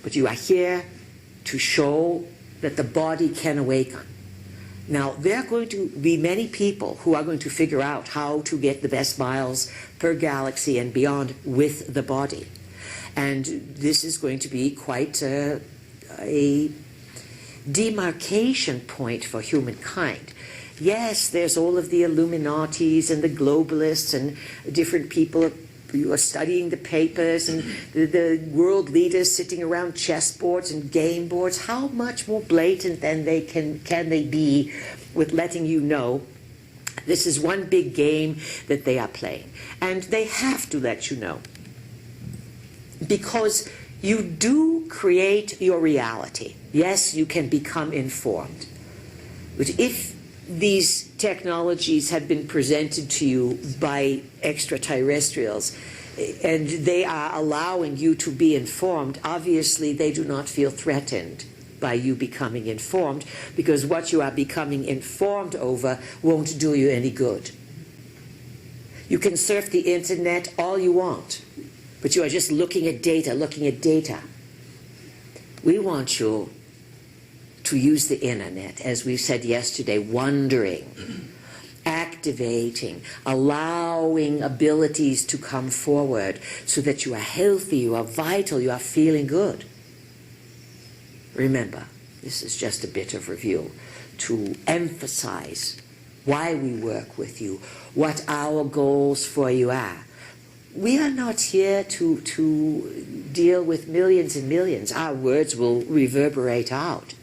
But you are here to show that the body can awaken. Now, there are going to be many people who are going to figure out how to get the best miles per galaxy and beyond with the body. And this is going to be quite a demarcation point for humankind. Yes, there's all of the Illuminatis and the globalists and different people who are studying the papers and the world leaders sitting around chessboards and game boards. How much more blatant than can they be with letting you know this is one big game that they are playing? And they have to let you know, because you do create your reality. Yes, you can become informed. But if these technologies have been presented to you by extraterrestrials and they are allowing you to be informed, obviously they do not feel threatened by you becoming informed, because what you are becoming informed over won't do you any good. You can surf the internet all you want, but you are just looking at data, looking at data. We want you to use the internet, as we said yesterday, wondering, activating, allowing abilities to come forward so that you are healthy, you are vital, you are feeling good. Remember, this is just a bit of review to emphasize why we work with you, what our goals for you are. We are not here to deal with millions and millions. Our words will reverberate out.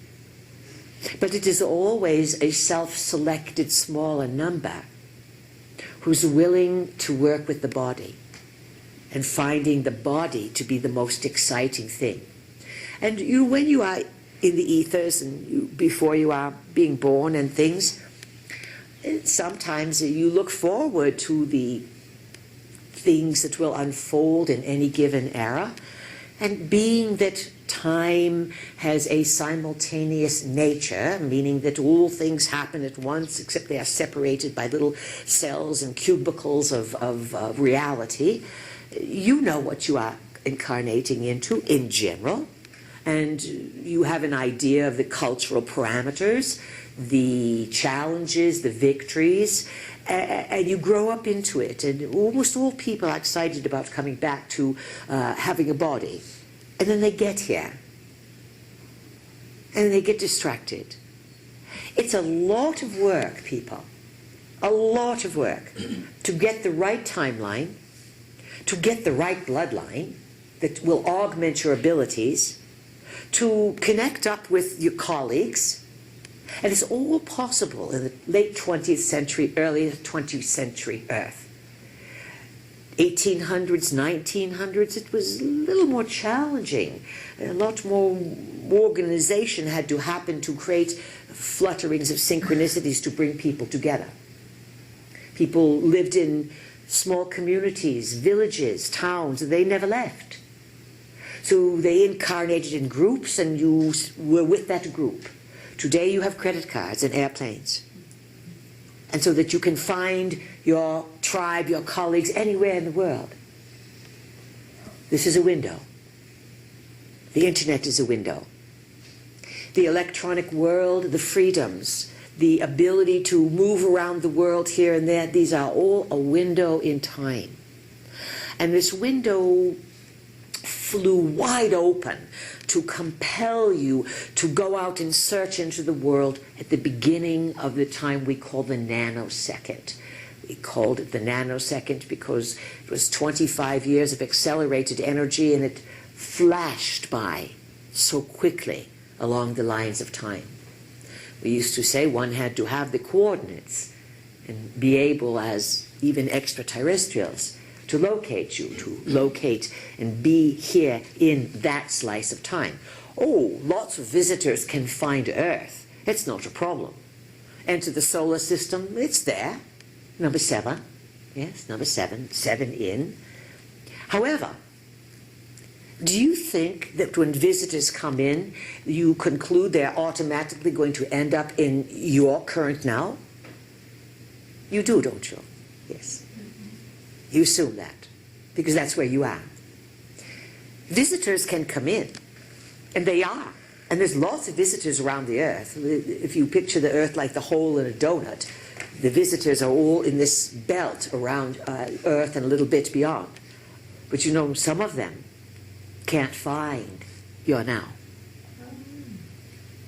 But it is always a self-selected smaller number who's willing to work with the body and finding the body to be the most exciting thing. And when you are in the ethers and before you are being born and things, sometimes you look forward to the things that will unfold in any given era. And being that time has a simultaneous nature, meaning that all things happen at once, except they are separated by little cells and cubicles of reality, you know what you are incarnating into in general, and you have an idea of the cultural parameters, the challenges, the victories, and you grow up into it. And almost all people are excited about coming back to having a body. And then they get here. And they get distracted. It's a lot of work, people. A lot of work to get the right timeline, to get the right bloodline that will augment your abilities, to connect up with your colleagues. And it's all possible in the late 20th century, early 20th century Earth. 1800s, 1900s, it was a little more challenging. A lot more organization had to happen to create flutterings of synchronicities to bring people together. People lived in small communities, villages, towns, and they never left. So they incarnated in groups, and you were with that group. Today you have credit cards and airplanes. And so that you can find your tribe, your colleagues, anywhere in the world. This is a window. The internet is a window. The electronic world, the freedoms, the ability to move around the world here and there, these are all a window in time. And this window flew wide open to compel you to go out and search into the world at the beginning of the time we call the nanosecond. We called it the nanosecond because it was 25 years of accelerated energy, and it flashed by so quickly along the lines of time. We used to say one had to have the coordinates and be able, as even extraterrestrials, to locate you, to locate and be here in that slice of time. Oh, lots of visitors can find Earth. It's not a problem. Enter the solar system, it's there. Number 7. Yes, number 7. 7 in. However, do you think that when visitors come in, you conclude they're automatically going to end up in your current now? You do, don't you? Yes. You assume that, because that's where you are. Visitors can come in, And they are. And there's lots of visitors around the Earth. If you picture the Earth like the hole in a donut, the visitors are all in this belt around Earth and a little bit beyond. But you know, some of them can't find your now.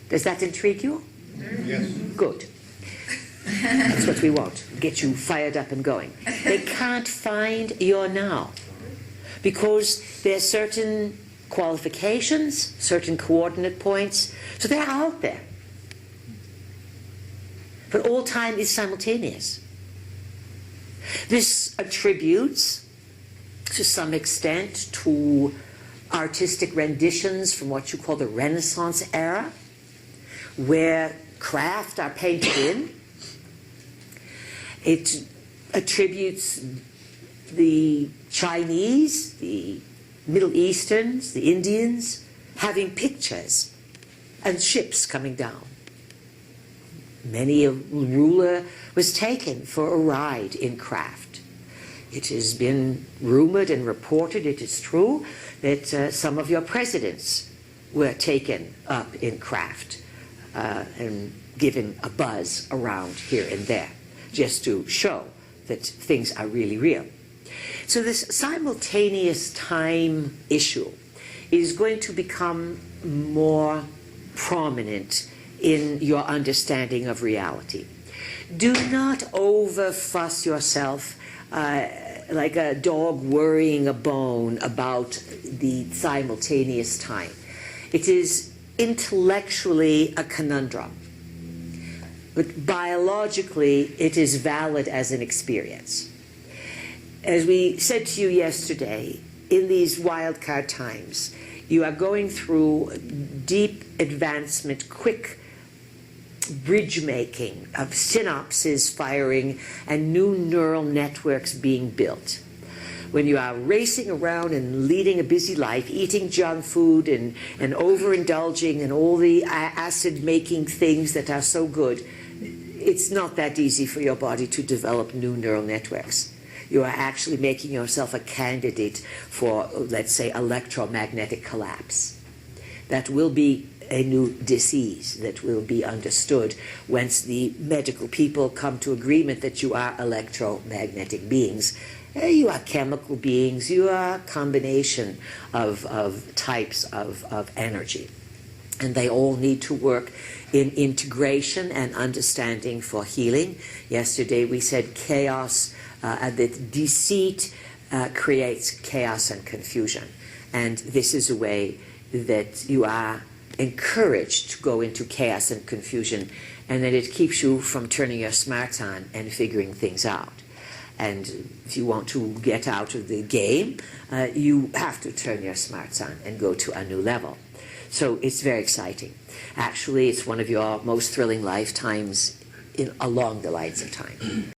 Does that intrigue you? Yes. Good. That's what we want. Get you fired up and going. They can't find your now because there are certain qualifications, certain coordinate points, so they're out there. But all time is simultaneous. This attributes, to some extent, to artistic renditions from what you call the Renaissance era, where craft are painted in. It attributes the Chinese, the Middle Easterns, the Indians, having pictures and ships coming down. Many a ruler was taken for a ride in craft. It has been rumored and reported, it is true, that some of your presidents were taken up in craft and given a buzz around here and there, just to show that things are really real. So this simultaneous time issue is going to become more prominent in your understanding of reality. Do not over-fuss yourself like a dog worrying a bone about the simultaneous time. It is intellectually a conundrum, but biologically it is valid as an experience. As we said to you yesterday, in these wildcard times, you are going through deep advancement, quick bridge making of synapses firing and new neural networks being built. When you are racing around and leading a busy life, eating junk food and overindulging in all the acid-making things that are so good, it's not that easy for your body to develop new neural networks. You are actually making yourself a candidate for, let's say, electromagnetic collapse. That will be a new disease that will be understood once the medical people come to agreement that you are electromagnetic beings. You are chemical beings, you are a combination of types of energy. And they all need to work in integration and understanding for healing. Yesterday we said chaos, that deceit creates chaos and confusion. And this is a way that you are encouraged to go into chaos and confusion, and that it keeps you from turning your smarts on and figuring things out. And if you want to get out of the game, you have to turn your smarts on and go to a new level. So it's very exciting. Actually, it's one of your most thrilling lifetimes along the lines of time.